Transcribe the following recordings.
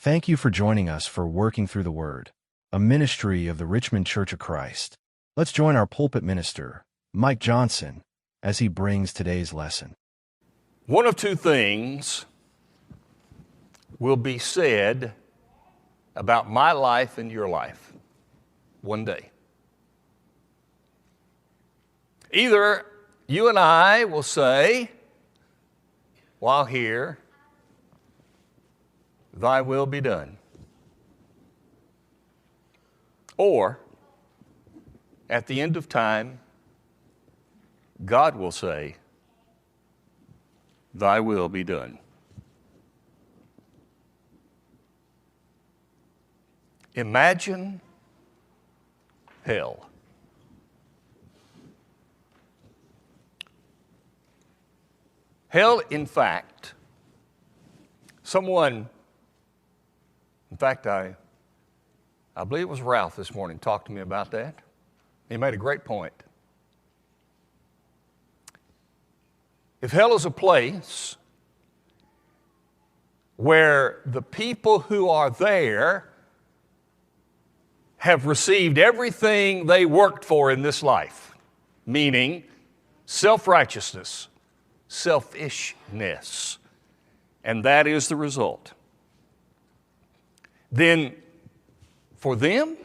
Thank you for joining us for Working Through the Word, a ministry of the Richmond Church of Christ. Let's join our pulpit minister, Mike Johnson, as he brings today's lesson. One of two things will be said about my life and your life one day. Either you and I will say, while here, thy will be done. Or, at the end of time, God will say, thy will be done. Imagine hell. Hell, in fact, I believe it was Ralph this morning talked to me about that. He made a great point. If hell is a place where the people who are there have received everything they worked for in this life, meaning self-righteousness, selfishness, and that is the result, then for them,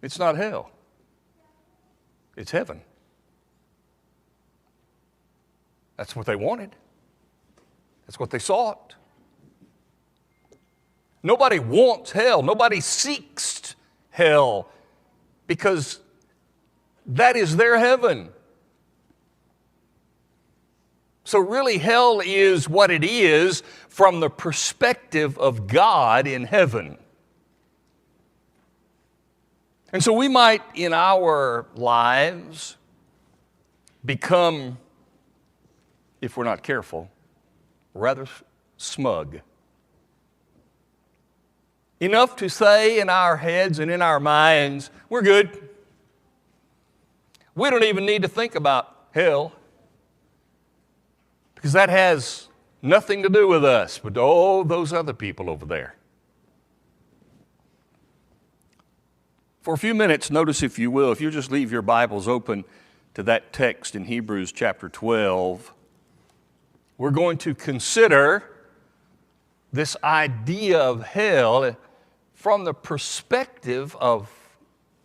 it's not hell, it's heaven. That's what they wanted. That's what they sought. Nobody wants hell. Nobody seeks hell because that is their heaven. So really, hell is what it is from the perspective of God in heaven. And so we might, in our lives, become, if we're not careful, rather smug. Enough to say in our heads and in our minds, we're good. We don't even need to think about hell, because that has nothing to do with us, but those other people over there. For a few minutes, notice if you will, if you just leave your Bibles open to that text in Hebrews chapter 12, we're going to consider this idea of hell from the perspective of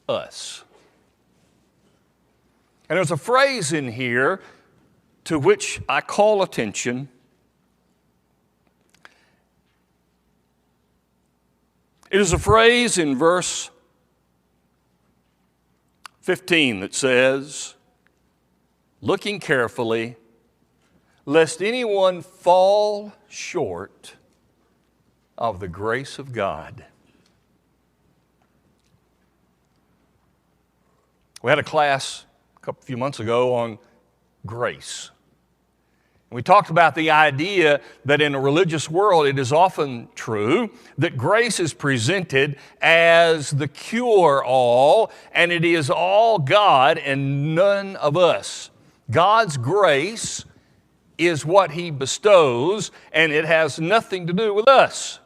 us. And there's a phrase in here to which I call attention. It is a phrase in verse 15 that says, looking carefully, lest anyone fall short of the grace of God. We had a class a few months ago on grace. We talked about the idea that in a religious world it is often true that grace is presented as the cure-all, and it is all God and none of us. God's grace is what He bestows, and it has nothing to do with us.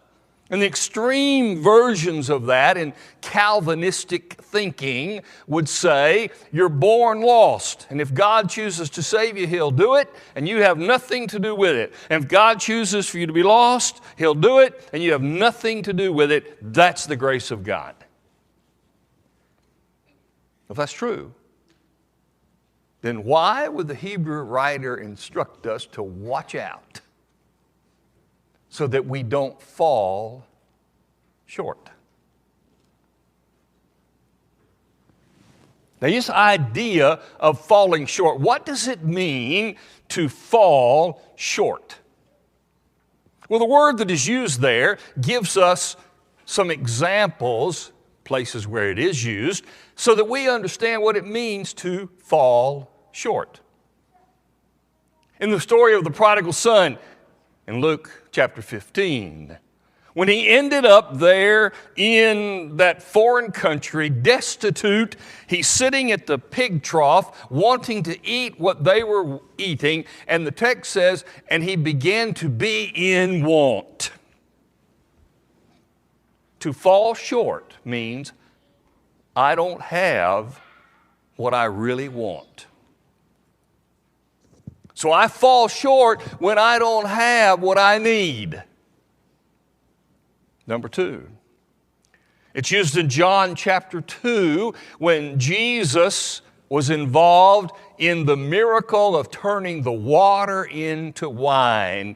And the extreme versions of that in Calvinistic thinking would say, you're born lost, and if God chooses to save you, He'll do it, and you have nothing to do with it. And if God chooses for you to be lost, He'll do it, and you have nothing to do with it. That's the grace of God. If that's true, then why would the Hebrew writer instruct us to watch out so that we don't fall short? Now, this idea of falling short, what does it mean to fall short? Well, the word that is used there gives us some examples, places where it is used, so that we understand what it means to fall short. In the story of the prodigal son, in Luke chapter 15, when he ended up there in that foreign country, destitute, he's sitting at the pig trough, wanting to eat what they were eating, and the text says, and he began to be in want. To fall short means I don't have what I really want. So I fall short when I don't have what I need. Number two, it's used in John chapter 2 when Jesus was involved in the miracle of turning the water into wine.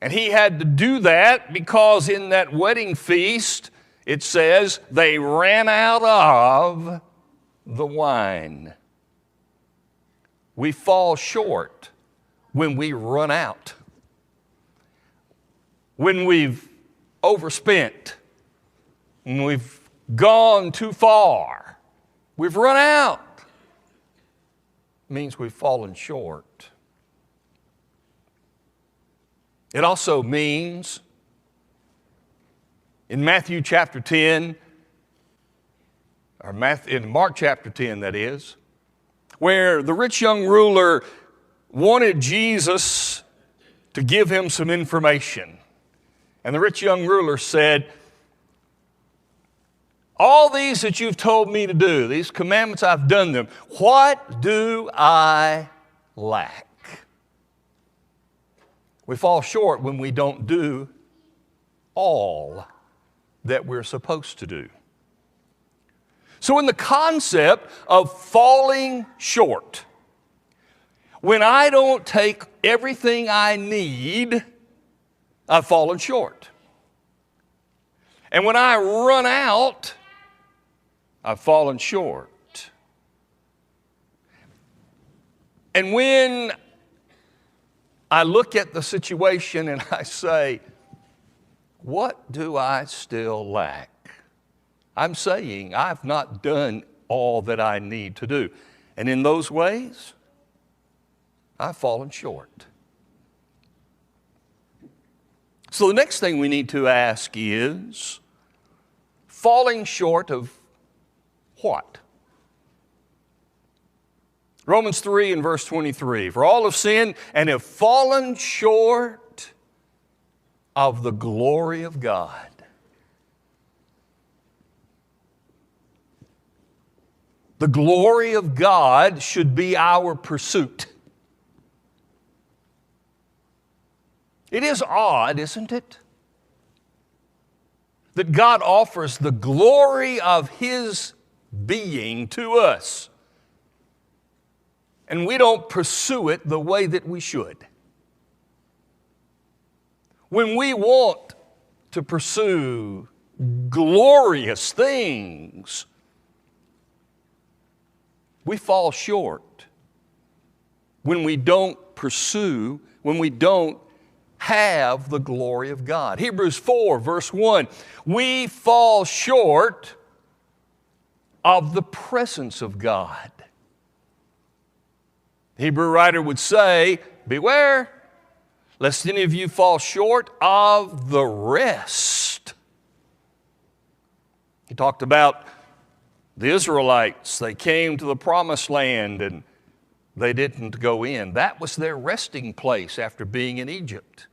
And he had to do that because in that wedding feast, it says they ran out of the wine. We fall short when we run out, when we've overspent, when we've gone too far. We've run out. It means we've fallen short. It also means, in Matthew chapter 10, in Mark chapter 10 that is, where the rich young ruler wanted Jesus to give him some information. And the rich young ruler said, all these that you've told me to do, these commandments, I've done them. What do I lack? We fall short when we don't do all that we're supposed to do. So in the concept of falling short, when I don't take everything I need, I've fallen short. And when I run out, I've fallen short. And when I look at the situation and I say, what do I still lack? I'm saying I've not done all that I need to do. And in those ways, I've fallen short. So the next thing we need to ask is, falling short of what? Romans 3 and verse 23, for all have sinned and have fallen short of the glory of God. The glory of God should be our pursuit. It is odd, isn't it, that God offers the glory of His being to us, and we don't pursue it the way that we should. When we want to pursue glorious things, we fall short when we don't pursue, when we don't have the glory of God. Hebrews 4, verse 1, we fall short of the presence of God. The Hebrew writer would say, beware, lest any of you fall short of the rest. He talked about the Israelites. They came to the promised land and they didn't go in. That was their resting place after being in Egypt.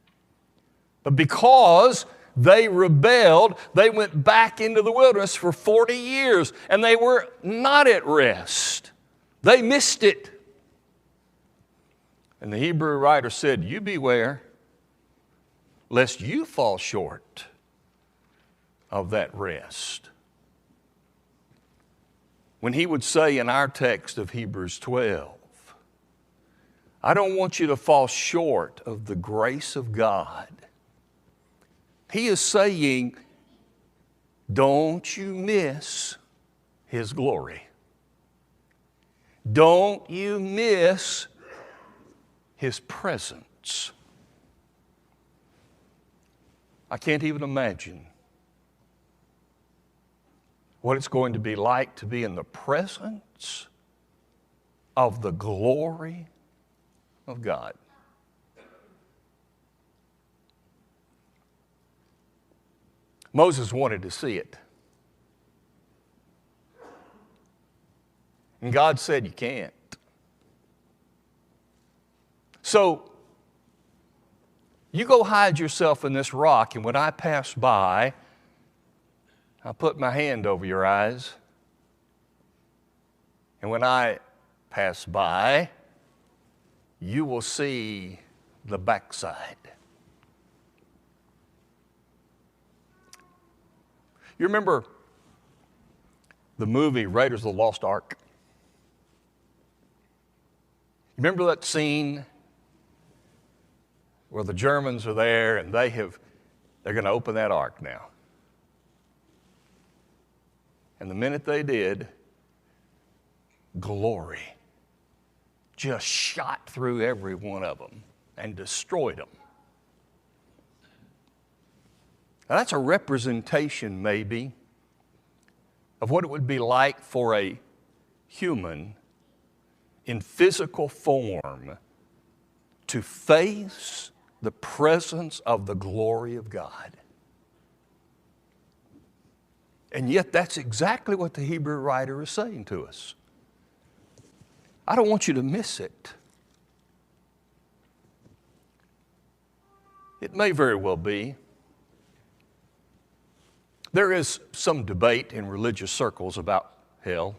But because they rebelled, they went back into the wilderness for 40 years, and they were not at rest. They missed it. And the Hebrew writer said, you beware, lest you fall short of that rest. When he would say in our text of Hebrews 12, I don't want you to fall short of the grace of God. He is saying, don't you miss His glory. Don't you miss His presence. I can't even imagine what it's going to be like to be in the presence of the glory of God. Moses wanted to see it. And God said, you can't. So, you go hide yourself in this rock, and when I pass by, I'll put my hand over your eyes, and when I pass by, you will see the backside. You remember the movie Raiders of the Lost Ark? You remember that scene where the Germans are there and they're going to open that ark now. And the minute they did, glory just shot through every one of them and destroyed them. Now, that's a representation, maybe, of what it would be like for a human in physical form to face the presence of the glory of God. And yet that's exactly what the Hebrew writer is saying to us. I don't want you to miss it. It may very well be. There is some debate in religious circles about hell.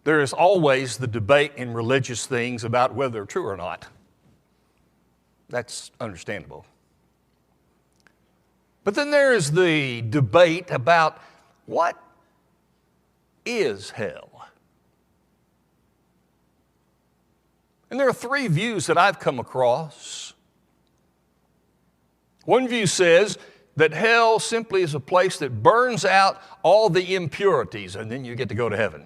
There is always the debate in religious things about whether they're true or not. That's understandable. But then there is the debate about what is hell. And there are three views that I've come across. One view says that hell simply is a place that burns out all the impurities, and then you get to go to heaven.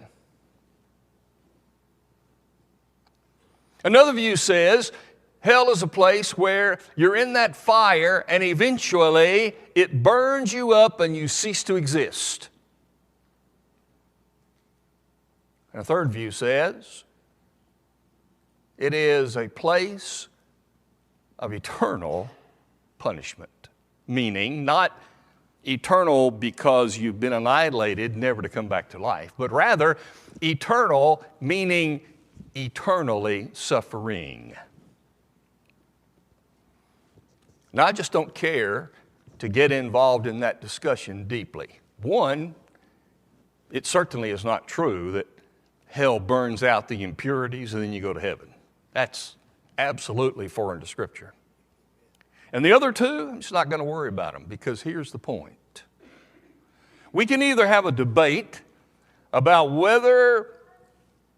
Another view says hell is a place where you're in that fire and eventually it burns you up and you cease to exist. And a third view says it is a place of eternal punishment, meaning not eternal because you've been annihilated, never to come back to life, but rather eternal, meaning eternally suffering. Now, I just don't care to get involved in that discussion deeply. One, it certainly is not true that hell burns out the impurities and then you go to heaven. That's absolutely foreign to Scripture. And the other two, I'm just not going to worry about them because here's the point. We can either have a debate about whether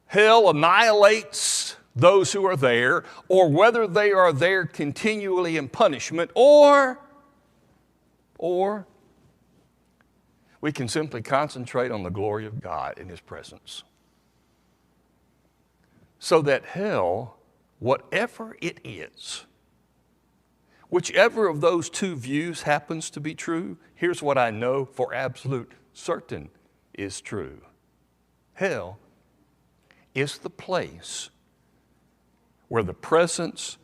hell annihilates those who are there, or whether they are there continually in punishment, or we can simply concentrate on the glory of God in His presence. So that hell, whatever it is, whichever of those two views happens to be true, here's what I know for absolute certain is true. Hell is the place where the presence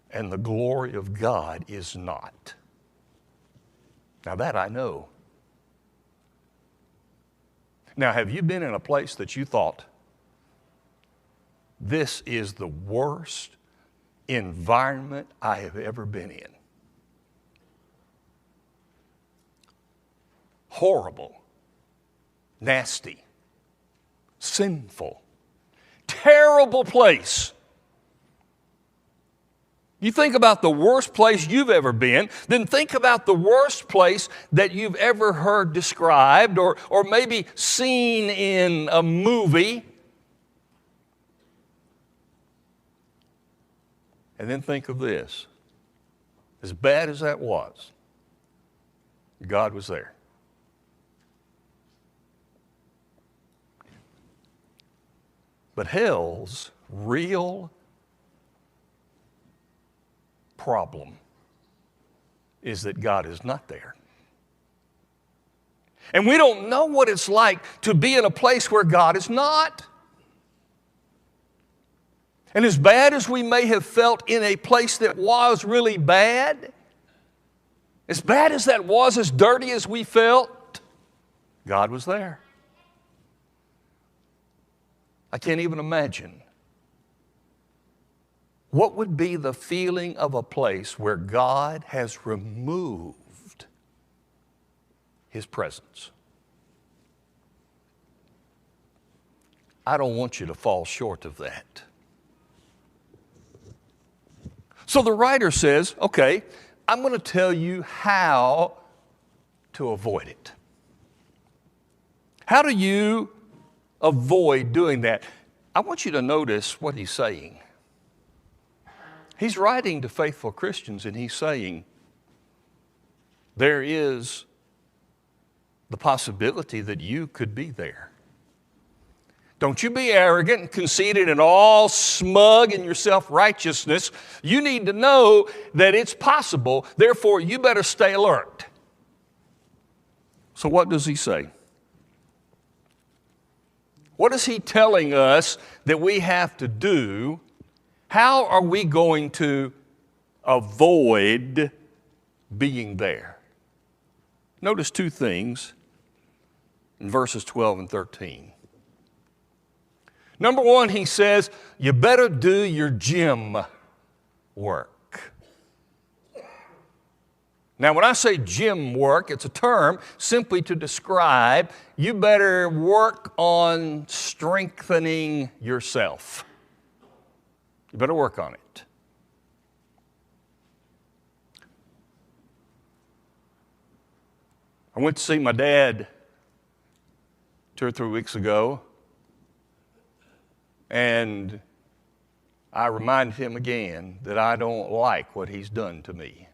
and the glory of God is not. Now that I know. Now, have you been in a place that you thought, this is the worst environment I have ever been in? Horrible, nasty, sinful, terrible place. You think about the worst place you've ever been, then think about the worst place that you've ever heard described or maybe seen in a movie. And then think of this. As bad as that was, God was there. But hell's real problem is that God is not there. And we don't know what it's like to be in a place where God is not. And as bad as we may have felt in a place that was really bad, as bad as that was, as dirty as we felt, God was there. I can't even imagine what would be the feeling of a place where God has removed His presence. I don't want you to fall short of that. So the writer says, okay, I'm going to tell you how to avoid it. How do you avoid doing that? I want you to notice what he's saying. He's writing to faithful Christians, and he's saying there is the possibility that you could be there. Don't you be arrogant and conceited and all smug in your self-righteousness. You need to know that it's possible. Therefore, you better stay alert. So what does he say? What is he telling us that we have to do? How are we going to avoid being there? Notice two things in verses 12 and 13. Number one, he says, you better do your gym work. Now, when I say gym work, it's a term simply to describe you better work on strengthening yourself. You better work on it. I went to see my dad 2 or 3 weeks ago, and I reminded him again that I don't like what he's done to me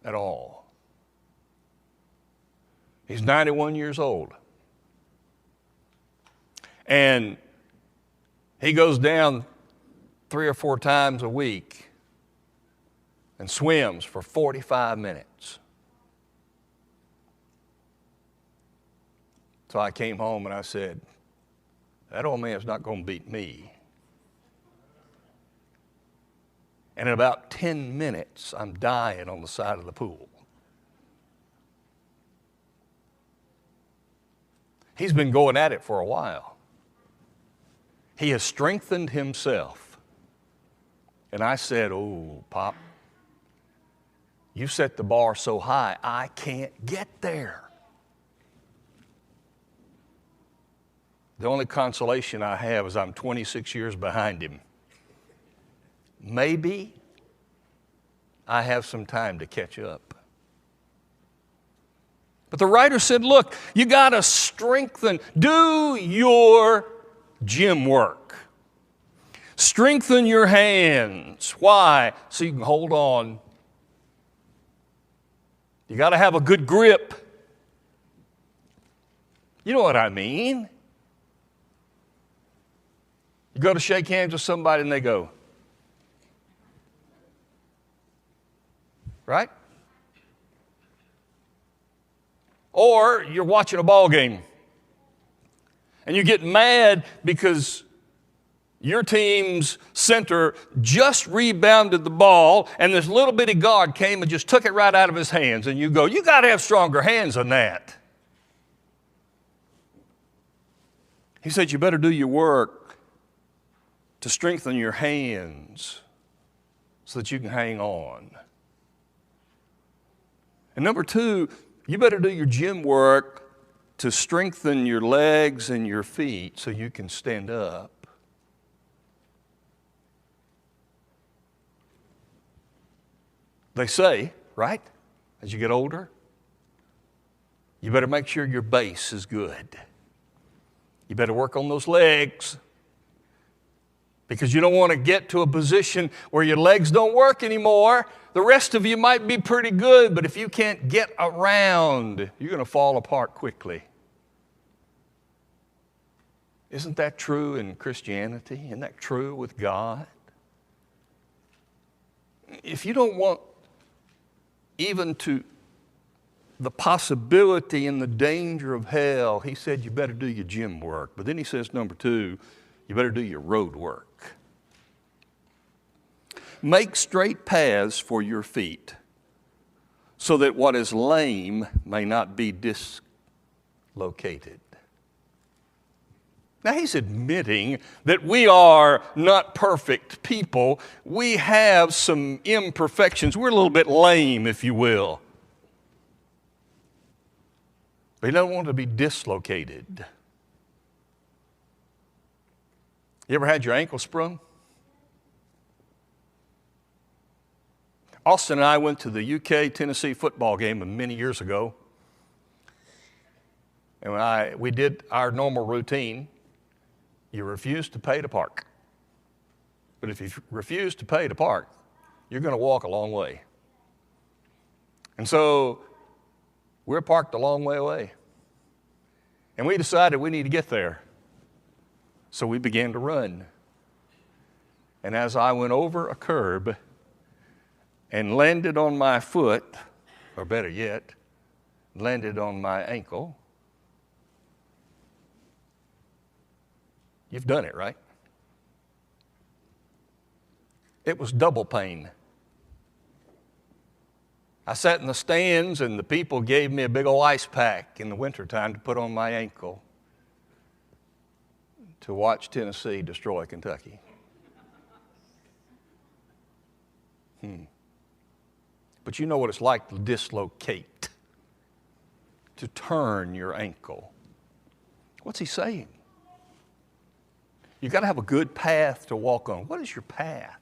at all. He's 91 years old. And he goes down 3 or 4 times a week and swims for 45 minutes. So I came home and I said, that old man's not going to beat me. And in about 10 minutes, I'm dying on the side of the pool. He's been going at it for a while. He has strengthened himself. And I said, oh, Pop, you set the bar so high, I can't get there. The only consolation I have is I'm 26 years behind him. Maybe I have some time to catch up. But the writer said, look, you got to strengthen. Do your gym work. Strengthen your hands. Why? So you can hold on. You got to have a good grip. You know what I mean? You go to shake hands with somebody and they go, right? Or you're watching a ball game and you get mad because your team's center just rebounded the ball and this little bitty guard came and just took it right out of his hands, and you go, you got to have stronger hands than that. He said, you better do your work to strengthen your hands so that you can hang on. And number 2, you better do your gym work to strengthen your legs and your feet so you can stand up. They say, right, as you get older, you better make sure your base is good. You better work on those legs, because you don't want to get to a position where your legs don't work anymore. The rest of you might be pretty good, but if you can't get around, you're going to fall apart quickly. Isn't that true in Christianity? Isn't that true with God? If you don't want even to the possibility and the danger of hell, he said you better do your gym work. But then he says, number 2, you better do your road work. Make straight paths for your feet, so that what is lame may not be dislocated. Now he's admitting that we are not perfect people. We have some imperfections. We're a little bit lame, if you will. But he doesn't want to be dislocated. You ever had your ankle sprung? Austin and I went to the UK-Tennessee football game many years ago. And when we did our normal routine, you refuse to pay to park. But if you refuse to pay to park, you're going to walk a long way. And so we're parked a long way away. And we decided we need to get there. So we began to run. And as I went over a curb and landed on my foot, or better yet, landed on my ankle, you've done it, right? It was double pain. I sat in the stands and the people gave me a big old ice pack in the wintertime to put on my ankle to watch Tennessee destroy Kentucky. But you know what it's like to dislocate, to turn your ankle. What's he saying? You've got to have a good path to walk on. What is your path?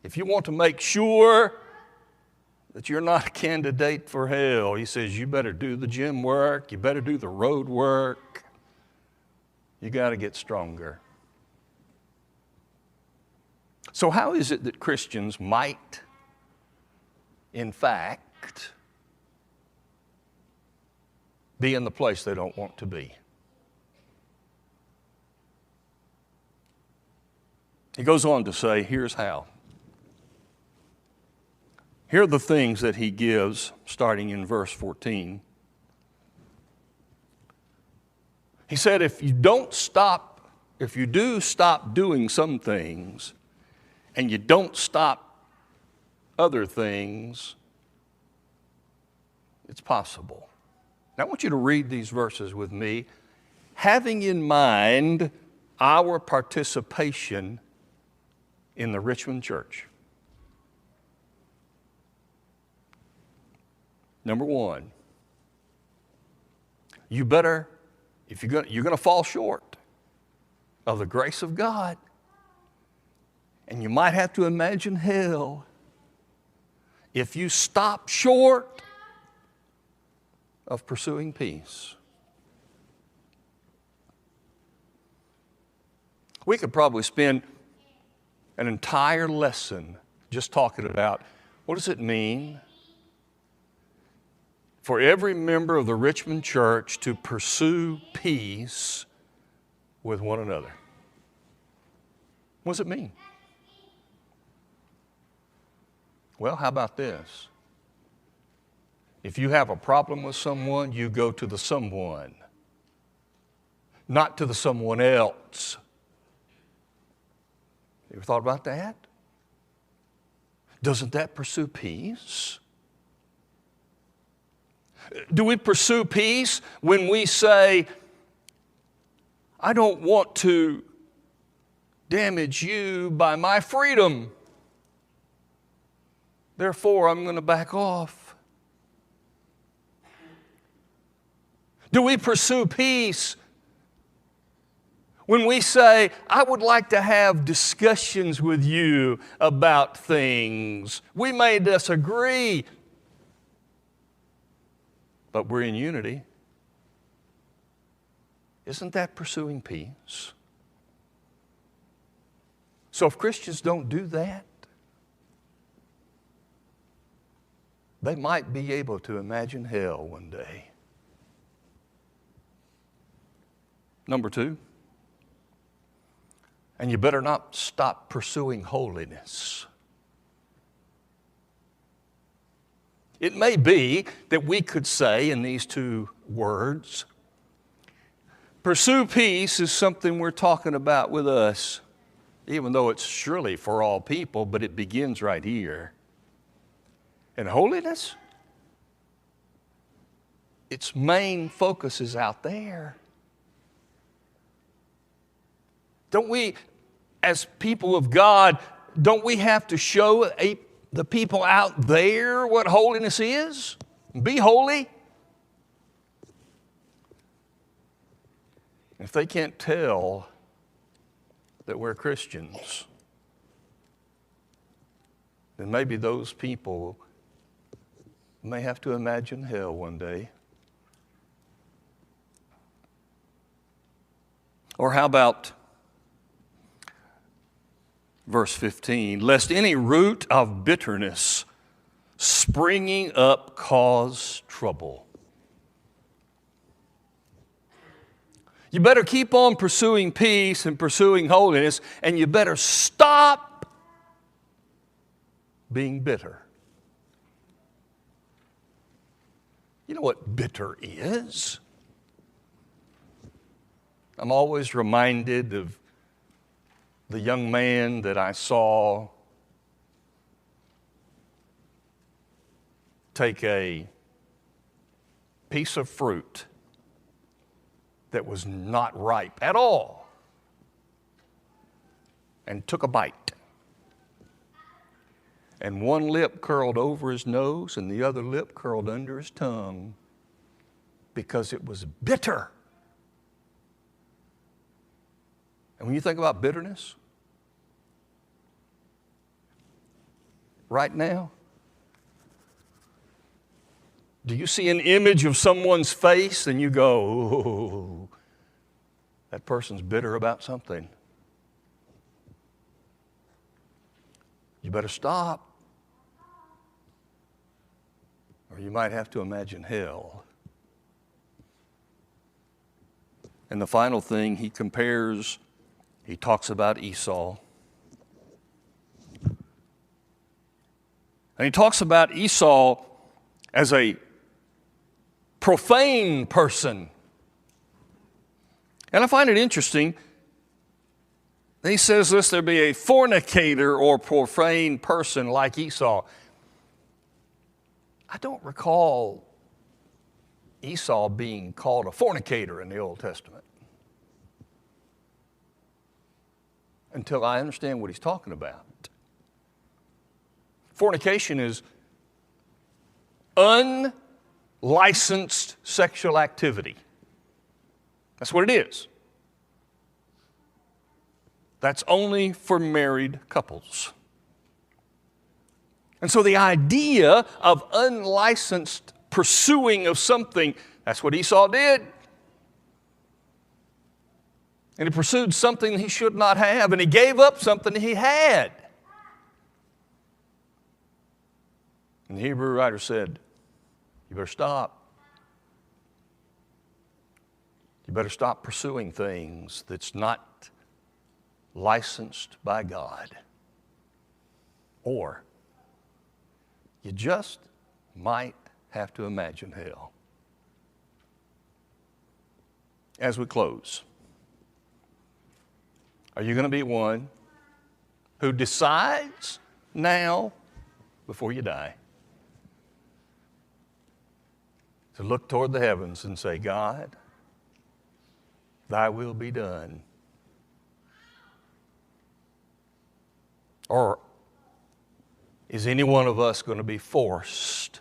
If you want to make sure that you're not a candidate for hell, he says you better do the gym work, you better do the road work. You got to get stronger. So how is it that Christians might, in fact, be in the place they don't want to be? He goes on to say, here's how. Here are the things that he gives, starting in verse 14. He said, if you do stop doing some things, and you don't stop other things, it's possible. Now I want you to read these verses with me, having in mind our participation in the Richmond church. Number one, you better, if you're going to fall short of the grace of God, and you might have to imagine hell if you stop short of pursuing peace. We could probably spend an entire lesson just talking about what does it mean for every member of the Richmond church to pursue peace with one another. What does it mean? Well, how about this? If you have a problem with someone, you go to the someone, not to the someone else. You ever thought about that? Doesn't that pursue peace? Do we pursue peace when we say, I don't want to damage you by my freedom, therefore I'm going to back off? Do we pursue peace when we say, I would like to have discussions with you about things? We may disagree, but we're in unity. Isn't that pursuing peace? So if Christians don't do that, they might be able to imagine hell one day. Number two, and you better not stop pursuing holiness. It may be that we could say in these two words, pursue peace is something we're talking about with us, even though it's surely for all people, but it begins right here. And holiness, its main focus is out there. Don't we, as people of God, don't we have to show the people out there what holiness is? Be holy. If they can't tell that we're Christians, then maybe those people may have to imagine hell one day. Or how about verse 15? Lest any root of bitterness springing up cause trouble. You better keep on pursuing peace and pursuing holiness, and you better stop being bitter. You know what bitter is? I'm always reminded of the young man that I saw take a piece of fruit that was not ripe at all and took a bite. And one lip curled over his nose and the other lip curled under his tongue because it was bitter. And when you think about bitterness, right now, do you see an image of someone's face and you go, oh, that person's bitter about something? You better stop, or you might have to imagine hell. And the final thing, he talks about Esau. And he talks about Esau as a profane person. And I find it interesting. He says this, there be a fornicator or profane person like Esau. I don't recall Esau being called a fornicator in the Old Testament until I understand what he's talking about. Fornication is unlicensed sexual activity. That's what it is. That's only for married couples. And so the idea of unlicensed pursuing of something, that's what Esau did. And he pursued something he should not have, and he gave up something he had. And the Hebrew writer said, you better stop. You better stop pursuing things that's not licensed by God. Or you just might have to imagine hell. As we close, are you going to be one who decides now, before you die, to look toward the heavens and say, God, thy will be done? Or is any one of us going to be forced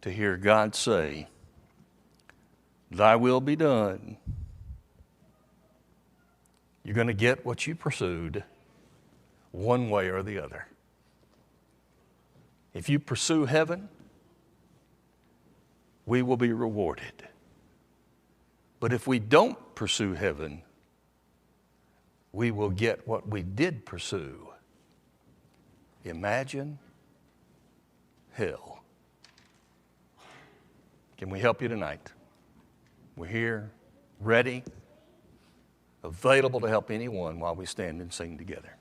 to hear God say, thy will be done? You're going to get what you pursued one way or the other. If you pursue heaven, we will be rewarded. But if we don't pursue heaven, we will get what we did pursue. Imagine hell. Can we help you tonight? We're here, ready, available to help anyone while we stand and sing together.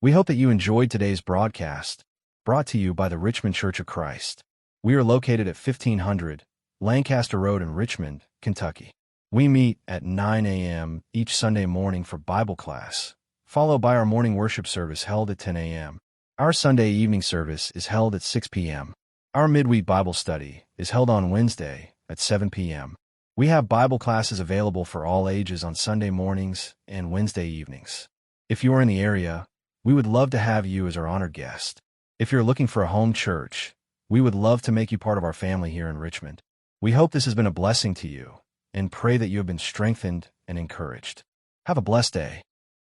We hope that you enjoyed today's broadcast, brought to you by the Richmond Church of Christ. We are located at 1500 Lancaster Road in Richmond, Kentucky. We meet at 9 a.m. each Sunday morning for Bible class, followed by our morning worship service held at 10 a.m. Our Sunday evening service is held at 6 p.m. Our midweek Bible study is held on Wednesday at 7 p.m. We have Bible classes available for all ages on Sunday mornings and Wednesday evenings. If you are in the area, we would love to have you as our honored guest. If you're looking for a home church, we would love to make you part of our family here in Richmond. We hope this has been a blessing to you. and pray that you have been strengthened and encouraged. Have a blessed day.